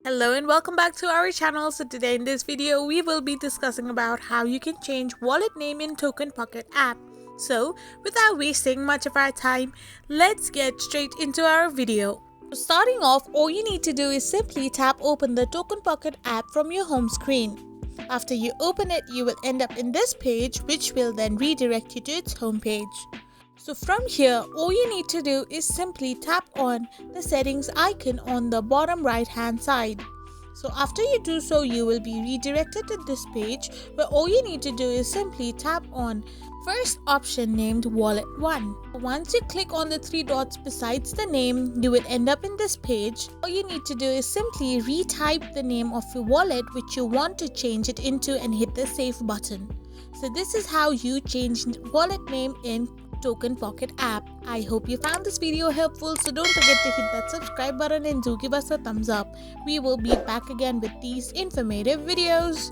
Hello and welcome back to our channel. So today in this video we will be discussing about how you can change wallet name in TokenPocket app. So without wasting much of our time, let's get straight into our video. So starting off, all you need to do is simply tap open the TokenPocket app from your home screen. After you open it, you will end up in this page, which will then redirect you to its home page. So from here, all you need to do is simply tap on the settings icon on the bottom right hand side. So after you do so, you will be redirected to this page where all you need to do is simply tap on first option named Wallet 1. Once you click on the three dots besides the name, you will end up in this page. All you need to do is simply retype the name of your wallet which you want to change it into and hit the save button. So this is how you change wallet name in TokenPocket app. I hope you found this video helpful, so don't forget to hit that subscribe button and do give us a thumbs up. We will be back again with these informative videos.